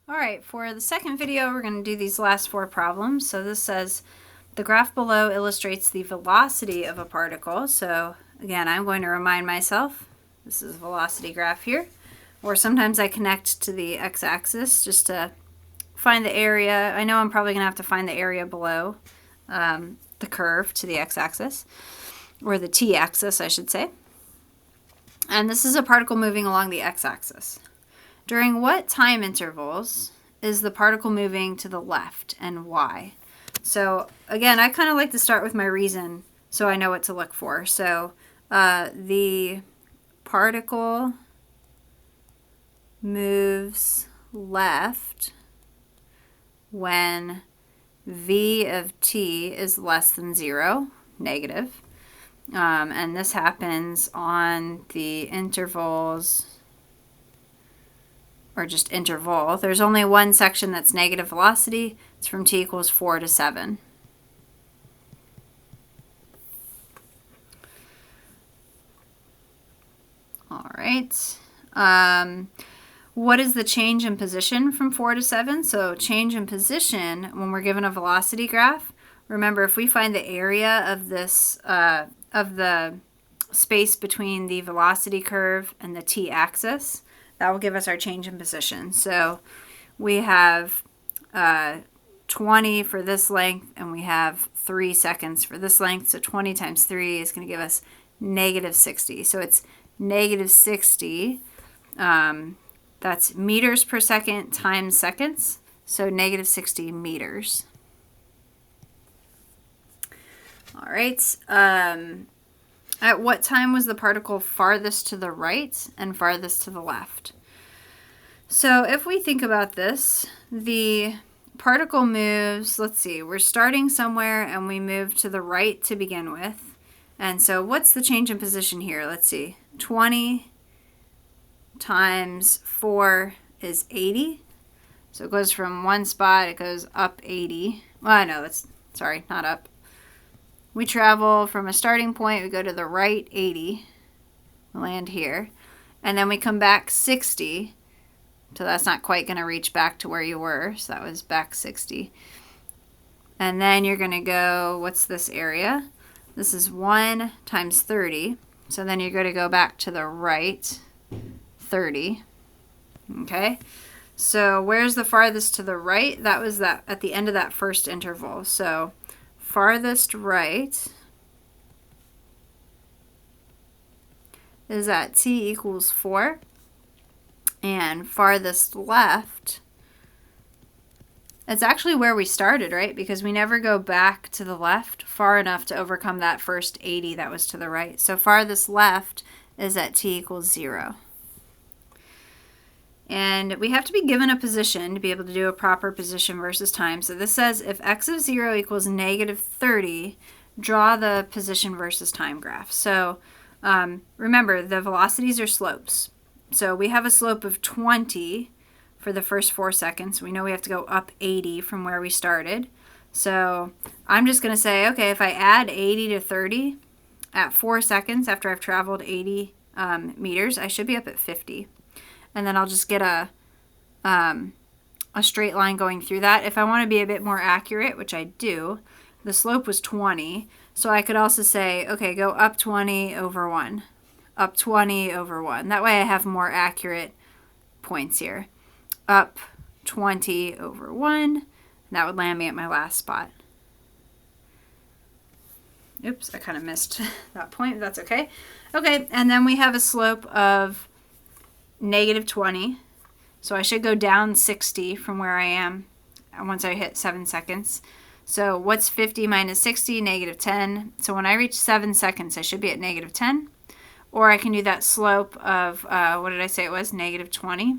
All right, for the second video, we're going to do these last four problems. So this says the graph below illustrates the velocity of a particle. So again, I'm going to remind myself, this is a velocity graph here, or sometimes I connect to the x-axis just to find the area. I know I'm probably going to have to find the area below the curve to the x-axis, or the t-axis, I should say. And this is a particle moving along the x-axis. During what time intervals is the particle moving to the left and why? So again, I kind of like to start with my reason so I know what to look for. So the particle moves left when v of t is less than 0, negative. And this happens on the intervals, or just interval. There's only one section that's negative velocity. It's from t equals 4 to 7. All right. What is the change in position from 4 to 7? So change in position, when we're given a velocity graph, remember if we find the area of this, of the space between the velocity curve and the t-axis, that will give us our change in position. So we have 20 for this length, and we have 3 seconds for this length. So 20 times 3 is going to give us negative 60. So it's negative 60. That's meters per second times seconds. So negative 60 meters. All right. At what time was the particle farthest to the right and farthest to the left? So if we think about this, the particle moves, let's see, we're starting somewhere and we move to the right to begin with. And so what's the change in position here? Let's see, 20 times 4 is 80. So it goes from one spot, it goes up 80. Well, no, that's, sorry, not up. We travel from a starting point, we go to the right 80, land here, and then we come back 60, so that's not quite going to reach back to where you were, so that was back 60. And then you're going to go, what's this area? This is 1 times 30, so then you're going to go back to the right 30, okay? So where's the farthest to the right? That was that at the end of that first interval, so farthest right is at t equals 4, and farthest left, it's actually where we started, right? Because we never go back to the left far enough to overcome that first 80 that was to the right. So farthest left is at t equals 0. And we have to be given a position to be able to do a proper position versus time. So this says if x of 0 equals negative 30, draw the position versus time graph. So remember, the velocities are slopes. So we have a slope of 20 for the first 4 seconds. We know we have to go up 80 from where we started. So I'm just going to say, okay, if I add 80 to 30 at 4 seconds after I've traveled 80 meters, I should be up at 50. And then I'll just get a straight line going through that. If I want to be a bit more accurate, which I do, the slope was 20. So I could also say, okay, go up 20 over 1. Up 20 over 1. That way I have more accurate points here. Up 20 over 1. And that would land me at my last spot. Oops, I kind of missed that point, but that's okay. Okay, and then we have a slope of negative 20. So I should go down 60 from where I am once I hit 7 seconds. So what's 50 minus 60? Negative 10. So when I reach 7 seconds, I should be at negative 10. Or I can do that slope of, what did I say it was? Negative 20.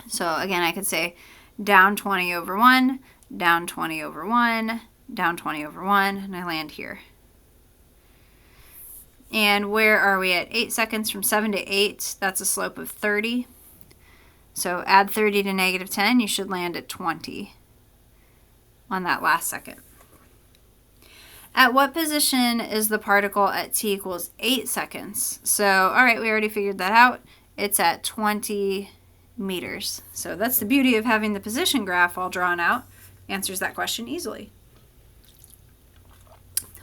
So again, I could say down 20 over 1, down 20 over 1, down 20 over 1, and I land here. And where are we at 8 seconds? From 7 to 8, that's a slope of 30. So add 30 to negative 10, you should land at 20 on that last second. At what position is the particle at t equals 8 seconds? So, all right, we already figured that out. It's at 20 meters. So that's the beauty of having the position graph all drawn out. Answers that question easily.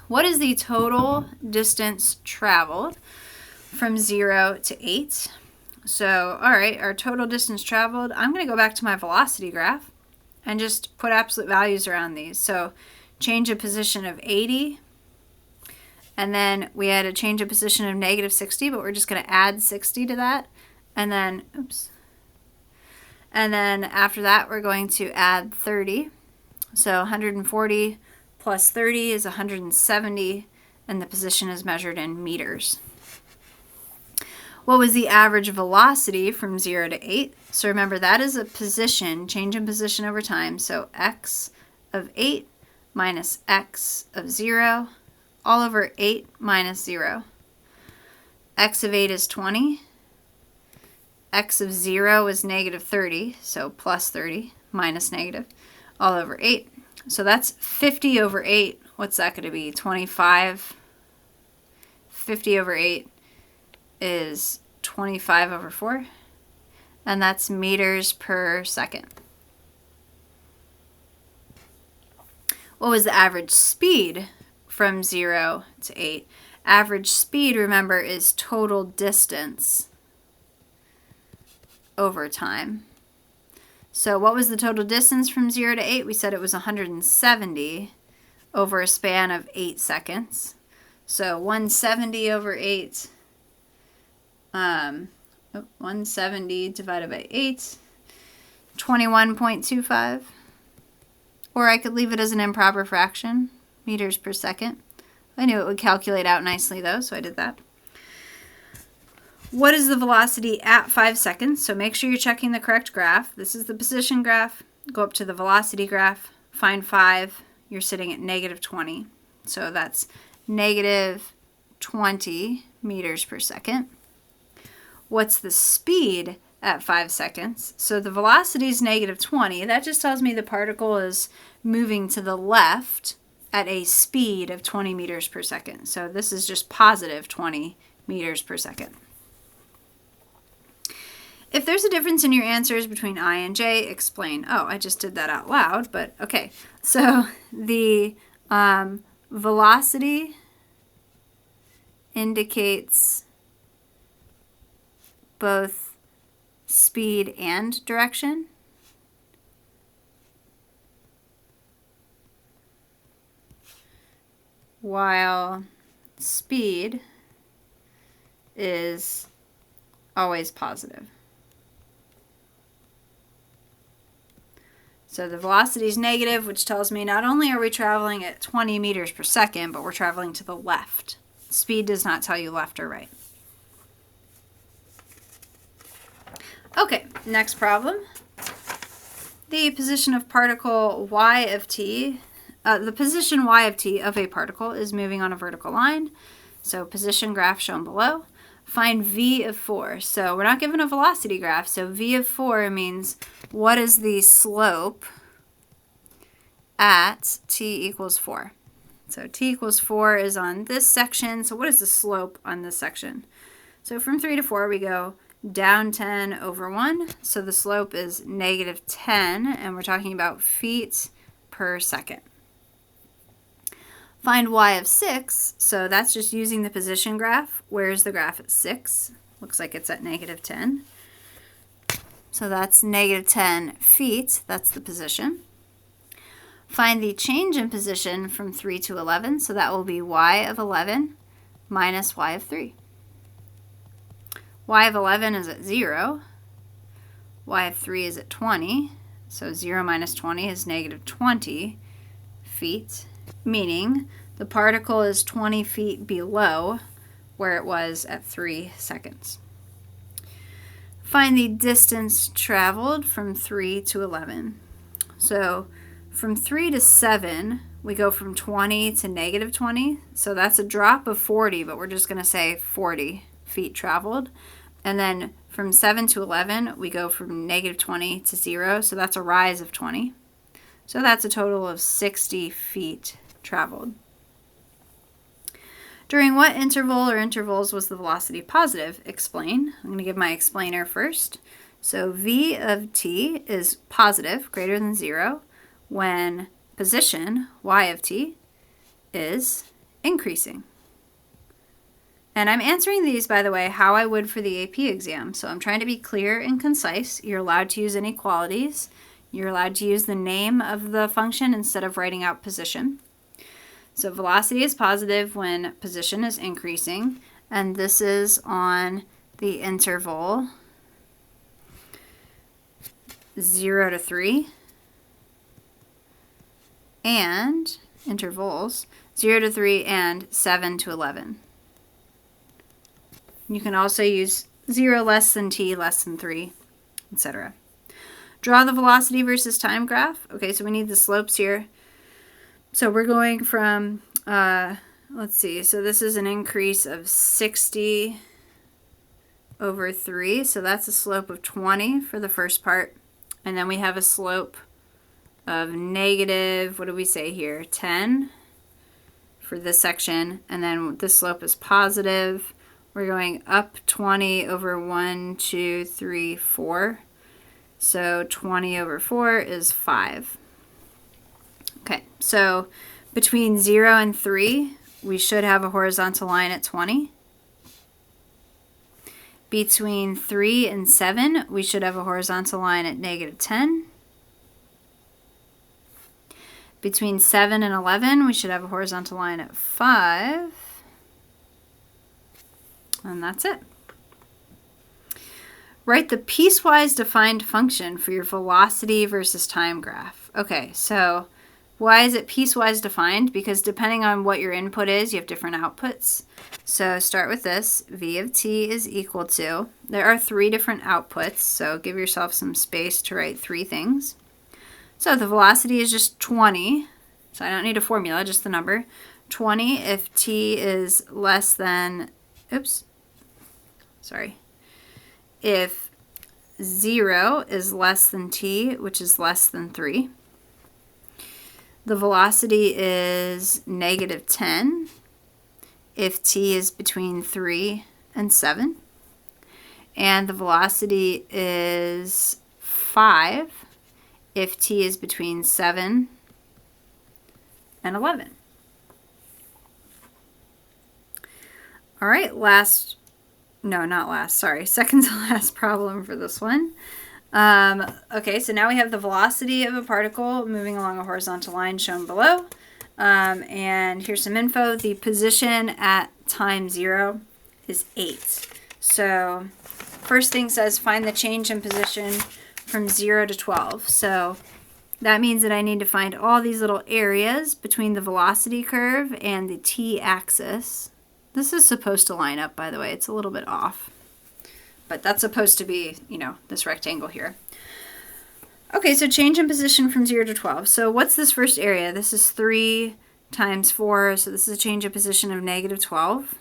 What is the total distance traveled from 0 to 8? So, all right, our total distance traveled, I'm going to go back to my velocity graph and just put absolute values around these. So change of position of 80, and then we had a change of position of negative 60, but we're just going to add 60 to that. And then, and then after that, we're going to add 30. So 140 plus 30 is 170, and the position is measured in meters. What was the average velocity from 0 to 8? So remember, that is a position, change in position over time. So x of 8 minus x of 0, all over 8 minus 0. X of 8 is 20. X of 0 is negative 30, so plus 30 minus negative, all over 8. So that's 50 over 8. What's that going to be? 25. 50 over 8 is 25 over 4, and that's meters per second. What was the average speed from 0 to 8? Average speed, remember, is total distance over time. So what was the total distance from 0 to 8? We said it was 170 over a span of 8 seconds. So 170 over 8, 170 divided by 8, 21.25. Or I could leave it as an improper fraction, meters per second. I knew it would calculate out nicely though, so I did that. What is the velocity at 5 seconds? So make sure you're checking the correct graph. This is the position graph. Go up to the velocity graph, find 5. You're sitting at negative 20. So that's negative 20 meters per second. What's the speed at 5 seconds? So the velocity is negative 20. That just tells me the particle is moving to the left at a speed of 20 meters per second. So this is just positive 20 meters per second. If there's a difference in your answers between I and J, explain. Oh, I just did that out loud, but okay. So the velocity indicates both speed and direction. While speed is always positive. So the velocity is negative, which tells me not only are we traveling at 20 meters per second, but we're traveling to the left. Speed does not tell you left or right. Okay, next problem. The position of particle y of t, the position y of t of a particle is moving on a vertical line. So position graph shown below. Find v of 4. So we're not given a velocity graph, so v of 4 means what is the slope at t equals 4. So t equals 4 is on this section. So what is the slope on this section? So from 3 to 4 we go down 10 over 1. So the slope is negative 10, and we're talking about feet per second. Find y of 6, so that's just using the position graph. Where's the graph at 6? Looks like it's at negative 10. So that's negative 10 feet, that's the position. Find the change in position from 3 to 11, so that will be y of 11 minus y of 3. Y of 11 is at 0. Y of 3 is at 20. So 0 minus 20 is negative 20 feet, meaning the particle is 20 feet below where it was at 3 seconds. Find the distance traveled from 3 to 11. So from 3 to 7, we go from 20 to negative 20. So that's a drop of 40, but we're just going to say 40 feet traveled. And then from 7 to 11, we go from negative 20 to 0. So that's a rise of 20. So that's a total of 60 feet traveled. During what interval or intervals was the velocity positive? Explain. I'm going to give my explainer first. So v of t is positive, greater than 0, when position, y of t, is increasing. And I'm answering these, by the way, how I would for the AP exam. So I'm trying to be clear and concise. You're allowed to use inequalities. You're allowed to use the name of the function instead of writing out position. So velocity is positive when position is increasing. And this is on the interval 0 to 3. And intervals 0 to 3 and 7 to 11. You can also use 0 less than t less than 3, etc. Draw the velocity versus time graph. Okay, so we need the slopes here. So we're going from, let's see, so this is an increase of 60 over 3. So that's a slope of 20 for the first part. And then we have a slope of negative, what do we say here, 10 for this section. And then this slope is positive. We're going up 20 over 1, 2, 3, 4. So 20 over 4 is 5. Okay, so between 0 and 3, we should have a horizontal line at 20. Between 3 and 7, we should have a horizontal line at negative 10. Between 7 and 11, we should have a horizontal line at 5. And that's it. Write the piecewise defined function for your velocity versus time graph. Okay, so why is it piecewise defined? Because depending on what your input is, you have different outputs. So start with this. V of t is equal to, there are 3 different outputs, so give yourself some space to write 3 things. So the velocity is just 20. So I don't need a formula, just the number. 20 if t is less than, if 0 is less than t, which is less than 3. The velocity is negative 10 if t is between 3 and 7. And the velocity is 5 if t is between 7 and 11. All right, second to last problem for this one. Okay, so now we have the velocity of a particle moving along a horizontal line shown below. And here's some info. The position at time 0 is 8. So first thing says find the change in position from 0 to 12. So that means that I need to find all these little areas between the velocity curve and the t-axis. This is supposed to line up, by the way. It's a little bit off. But that's supposed to be, this rectangle here. Okay, so change in position from 0 to 12. So what's this first area? This is 3 times 4, so this is a change in position of negative 12.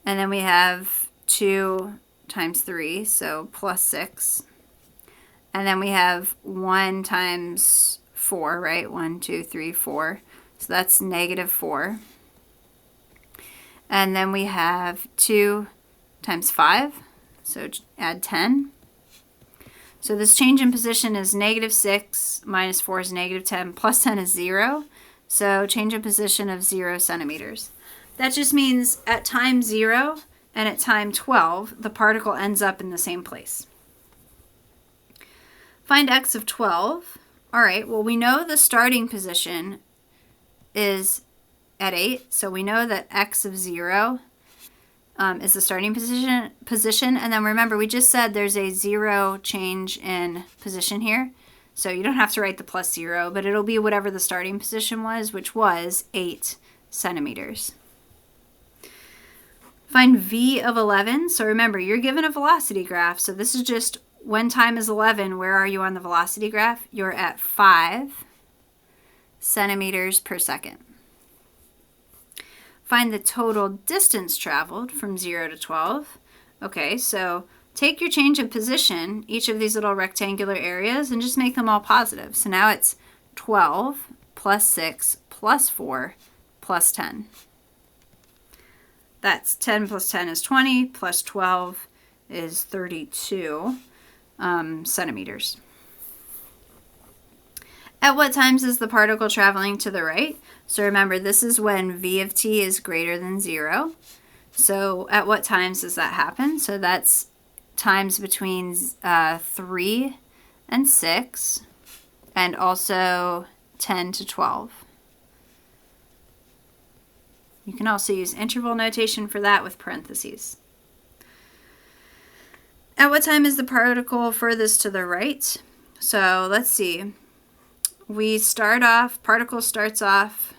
And then we have 2 times 3, so plus 6. And then we have 1 times 4, right? 1, 2, 3, 4. So that's negative 4. And then we have 2 times 5, so add 10. So this change in position is negative 6, minus 4 is negative 10, plus 10 is 0. So change in position of 0 centimeters. That just means at time 0 and at time 12, the particle ends up in the same place. Find x of 12. All right, well, we know the starting position is at 8, so we know that x of 0 is the starting position. And then remember, we just said there's a 0 change in position here. So you don't have to write the plus 0, but it'll be whatever the starting position was, which was 8 centimeters. Find v of 11. So remember, you're given a velocity graph. So this is just when time is 11, where are you on the velocity graph? You're at 5 centimeters per second. Find the total distance traveled from 0 to 12. Okay, so take your change in position, each of these little rectangular areas, and just make them all positive. So now it's 12 plus 6 plus 4 plus 10. That's 10 plus 10 is 20, plus 12 is 32 centimeters. At what times is the particle traveling to the right? So remember, this is when v of t is greater than 0. So at what times does that happen? So that's times between 3 and 6, and also 10 to 12. You can also use interval notation for that with parentheses. At what time is the particle furthest to the right? So let's see. Particle starts off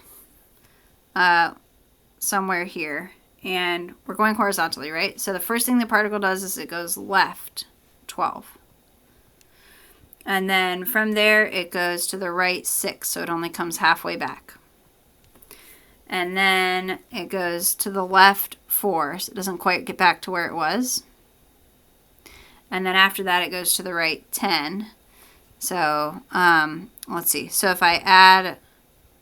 somewhere here, and we're going horizontally, right? So the first thing the particle does is it goes left 12. And then from there it goes to the right 6, so it only comes halfway back. And then it goes to the left 4, so it doesn't quite get back to where it was. And then after that it goes to the right 10. So let's see. So if I add,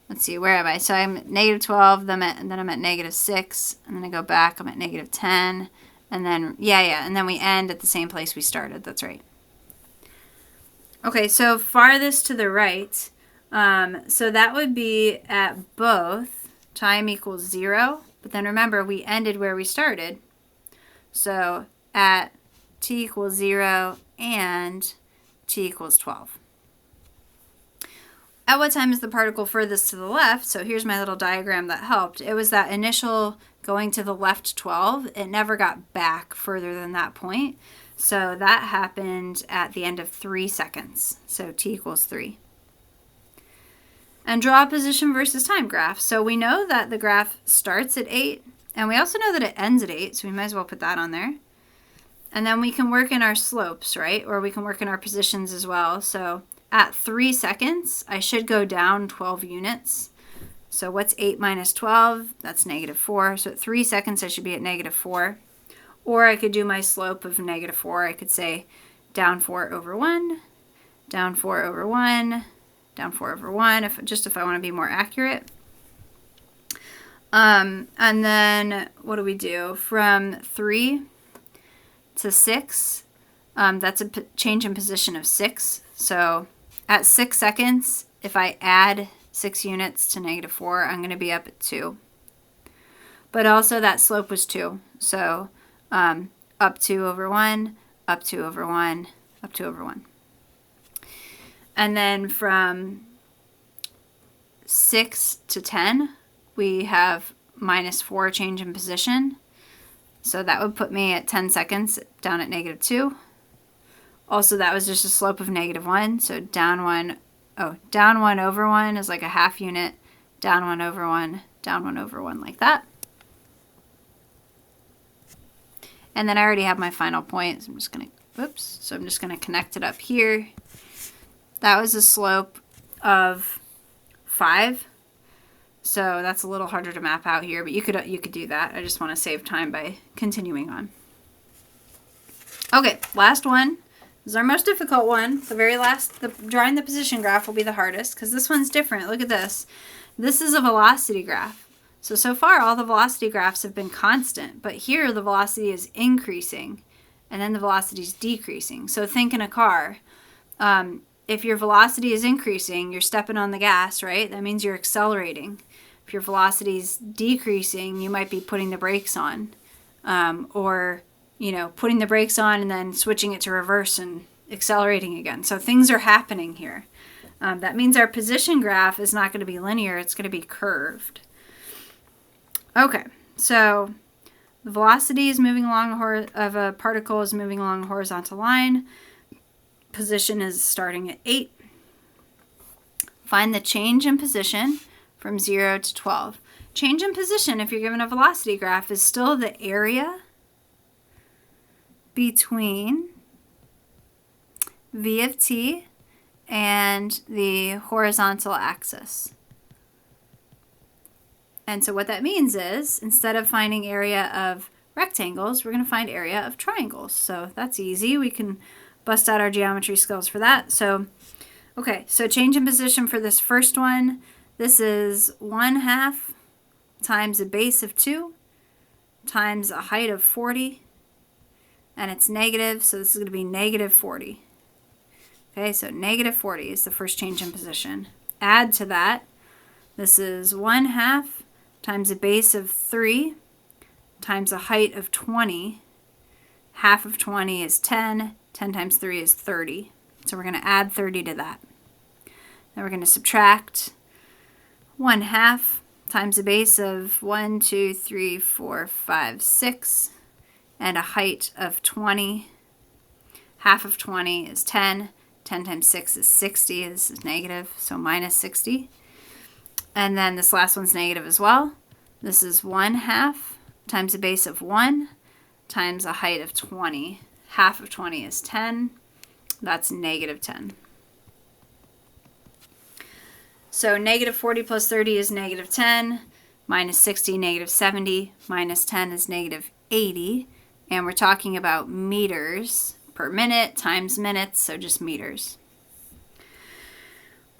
let's see, where am I? So I'm at negative 12, then I'm at negative 6, and then I go back, I'm at negative 10, and then, and then we end at the same place we started. That's right. Okay, so farthest to the right, so that would be at both time equals 0, but then remember we ended where we started. So at t equals 0 and t equals 12. At what time is the particle furthest to the left? So here's my little diagram that helped. It was that initial going to the left 12. It never got back further than that point. So that happened at the end of 3 seconds. So t equals 3. And draw a position versus time graph. So we know that the graph starts at 8, and we also know that it ends at 8, so we might as well put that on there. And then we can work in our slopes, right? Or we can work in our positions as well. So at 3 seconds, I should go down 12 units. So what's 8 minus 12? That's negative 4. So at 3 seconds, I should be at negative 4. Or I could do my slope of negative 4. I could say down 4 over 1, down 4 over 1, down 4 over 1, if I want to be more accurate. And then what do we do? From 3 to 6, that's a change in position of 6. So at 6 seconds, if I add 6 units to negative 4, I'm going to be up at 2. But also that slope was 2. So up 2 over 1, up 2 over 1, up 2 over 1. And then from 6 to 10, we have minus 4 change in position. So that would put me at 10 seconds down at negative 2. Also, that was just a slope of negative 1. So down 1 over 1 is like a half unit. Down 1 over 1, down 1 over 1 like that. And then I already have my final point. So I'm just going to connect it up here. That was a slope of 5. So that's a little harder to map out here, but you could do that. I just want to save time by continuing on. Okay, last one. This is our most difficult one. The very last, drawing the position graph will be the hardest because this one's different. Look at this. This is a velocity graph. So far all the velocity graphs have been constant, but here the velocity is increasing and then the velocity is decreasing. So think in a car. If your velocity is increasing, you're stepping on the gas, right? That means you're accelerating. If your velocity is decreasing, you might be putting the brakes on, or putting the brakes on and then switching it to reverse and accelerating again. So things are happening here. That means our position graph is not going to be linear. It's going to be curved. Okay, so the velocity is moving along of a particle is moving along a horizontal line. Position is starting at 8. Find the change in position from 0 to 12. Change in position, if you're given a velocity graph, is still the area between v of t and the horizontal axis. And so what that means is, instead of finding area of rectangles, we're going to find area of triangles. So that's easy. We can bust out our geometry skills for that. So, okay, so change in position for this first one. This is 1/2 times a base of 2 times a height of 40. and it's negative, so this is going to be negative 40. Okay, so negative 40 is the first change in position. Add to that, this is 1/2 times a base of 3 times a height of 20. Half of 20 is 10. 10 times 3 is 30. So we're going to add 30 to that. Then we're going to subtract 1/2 times a base of 1, 2, 3, 4, 5, 6, and a height of 20. Half of 20 is 10. 10 times 6 is 60. This is negative, so minus 60. And then this last one's negative as well. This is 1/2 times a base of 1 times a height of 20. Half of 20 is 10. That's negative 10. So negative 40 plus 30 is negative 10. Minus 60, negative 70. Minus 10 is negative 80. And we're talking about meters per minute times minutes, so just meters.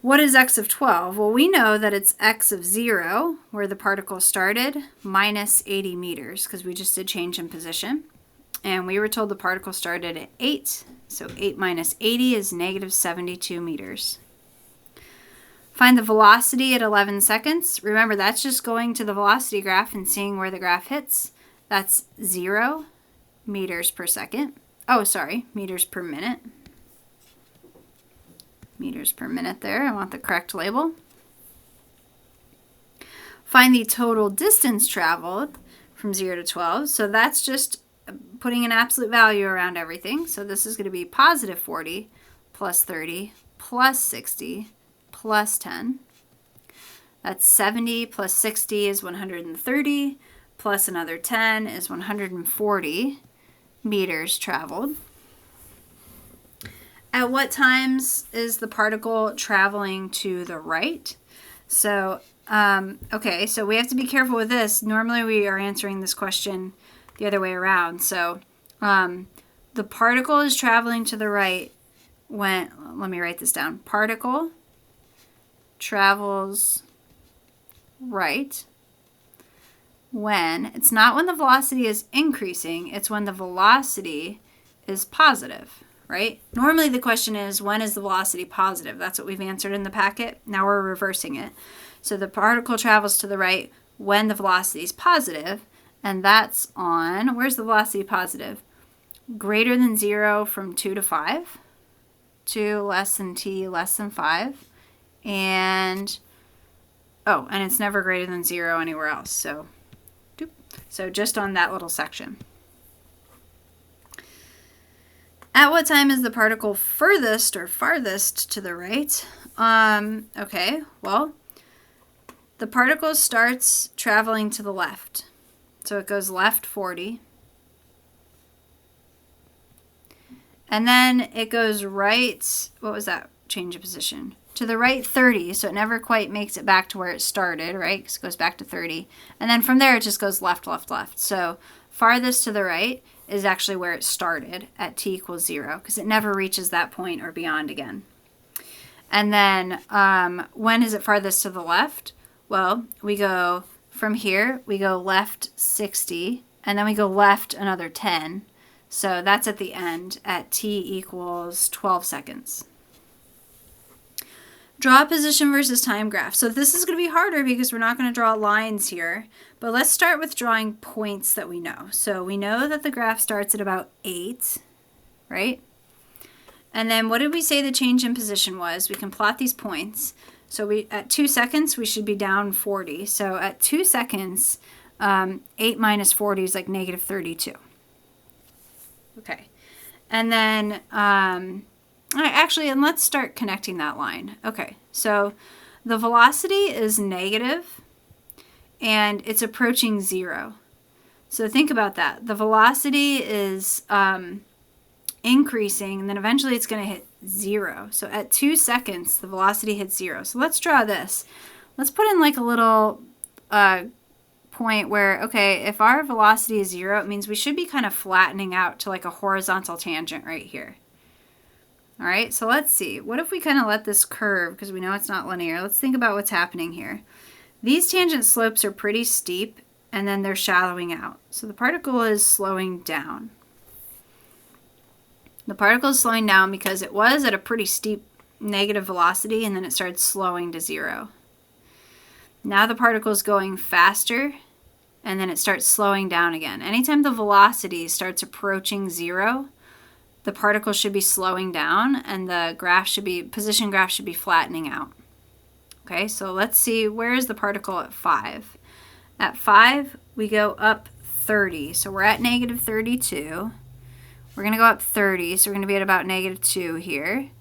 What is x of 12? Well, we know that it's x of 0, where the particle started, minus 80 meters, because we just did change in position. And we were told the particle started at 8, so 8 minus 80 is negative 72 meters. Find the velocity at 11 seconds. Remember, that's just going to the velocity graph and seeing where the graph hits. That's 0 meters per second. Oh, sorry, meters per minute. Meters per minute there. I want the correct label. Find the total distance traveled from 0 to 12. So that's just putting an absolute value around everything. So this is going to be positive 40 plus 30 plus 60 plus 10. That's 70 plus 60 is 130 plus another 10 is 140 meters traveled. At what times is the particle traveling to the right? So, okay, so we have to be careful with this. Normally we are answering this question the other way around. So, the particle is traveling to the right when, let me write this down. Particle travels right when, it's not when the velocity is increasing, it's when the velocity is positive. Right? Normally the question is, when is the velocity positive? That's what we've answered in the packet. Now we're reversing it. So the particle travels to the right when the velocity is positive, and that's on, where's the velocity positive? Greater than 0 from 2 to 5, 2 less than t less than 5, and, oh, and it's never greater than 0 anywhere else. So just on that little section. At what time is the particle furthest or farthest to the right? Okay, well, the particle starts traveling to the left. So it goes left 40. And then it goes right, what was that change of position? To the right 30, so it never quite makes it back to where it started, right? Because it goes back to 30. And then from there it just goes left, left, left. So farthest to the right is actually where it started at t equals 0, because it never reaches that point or beyond again. And then when is it farthest to the left? Well, we go from here, we go left 60, and then we go left another 10. So that's at the end at t equals 12 seconds. Draw a position versus time graph. So this is going to be harder because we're not going to draw lines here. But let's start with drawing points that we know. So we know that the graph starts at about 8, right? And then what did we say the change in position was? We can plot these points. So at 2 seconds, we should be down 40. So at 2 seconds, 8 minus 40 is like negative 32. Okay. And then actually, and let's start connecting that line. Okay, so the velocity is negative, and it's approaching 0. So think about that. The velocity is increasing, and then eventually it's going to hit 0. So at 2 seconds, the velocity hits 0. So let's draw this. Let's put in like a little point where, okay, if our velocity is 0, it means we should be kind of flattening out to like a horizontal tangent right here. All right, so let's see. What if we kind of let this curve, because we know it's not linear. Let's think about what's happening here. These tangent slopes are pretty steep, and then they're shallowing out. So the particle is slowing down. The particle is slowing down because it was at a pretty steep negative velocity and then it started slowing to 0. Now the particle is going faster and then it starts slowing down again. Anytime the velocity starts approaching 0, the particle should be slowing down and the position graph should be flattening out. Okay, so let's see, where is the particle at 5? At 5, we go up 30. So we're at negative 32. We're going to go up 30, so we're going to be at about negative 2 here.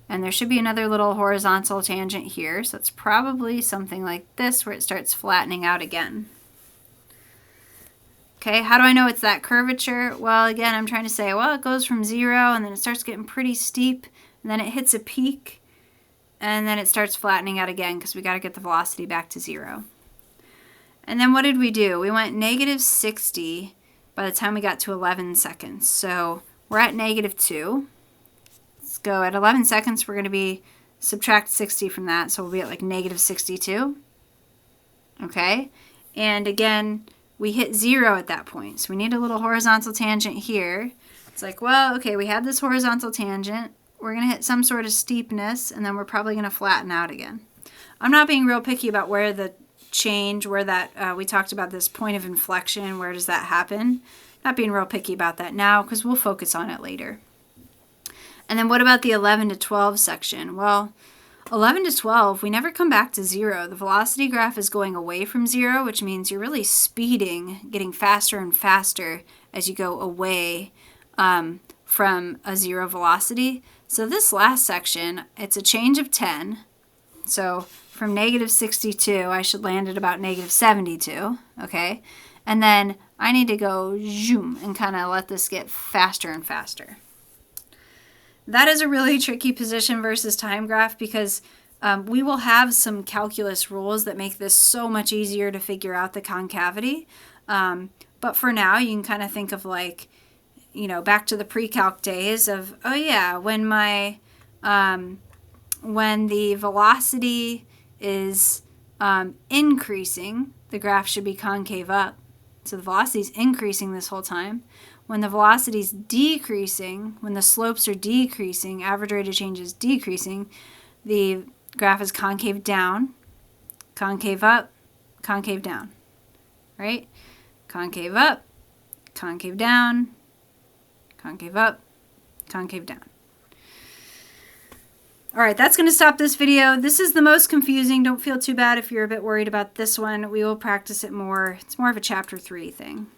And there should be another little horizontal tangent here. So it's probably something like this where it starts flattening out again. Okay, how do I know it's that curvature? Well, again, I'm trying to say, well, it goes from 0 and then it starts getting pretty steep. And then it hits a peak. And then it starts flattening out again because we got to get the velocity back to 0. And then what did we do? We went negative 60 by the time we got to 11 seconds. So we're at negative 2. Let's go at 11 seconds. We're going to subtract 60 from that. So we'll be at like negative 62. Okay. And again, we hit 0 at that point. So we need a little horizontal tangent here. It's like, well, okay, we had this horizontal tangent. We're going to hit some sort of steepness, and then we're probably going to flatten out again. I'm not being real picky about where the change, we talked about this point of inflection, where does that happen? Not being real picky about that now because we'll focus on it later. And then what about the 11 to 12 section? Well, 11 to 12, we never come back to 0. The velocity graph is going away from 0, which means you're really speeding, getting faster and faster as you go away from a 0 velocity. So this last section, it's a change of 10. So from negative 62, I should land at about negative 72, okay? And then I need to go zoom and kind of let this get faster and faster. That is a really tricky position versus time graph because we will have some calculus rules that make this so much easier to figure out the concavity. But for now, you can kind of think of like, back to the pre-calc days of, oh yeah, when the velocity is increasing, the graph should be concave up. So the velocity is increasing this whole time. When the velocity is decreasing, when the slopes are decreasing, average rate of change is decreasing, the graph is concave down, concave up, concave down, right? Concave up, concave down, concave up, concave down. All right, that's going to stop this video. This is the most confusing. Don't feel too bad if you're a bit worried about this one. We will practice it more. It's more of a chapter 3 thing.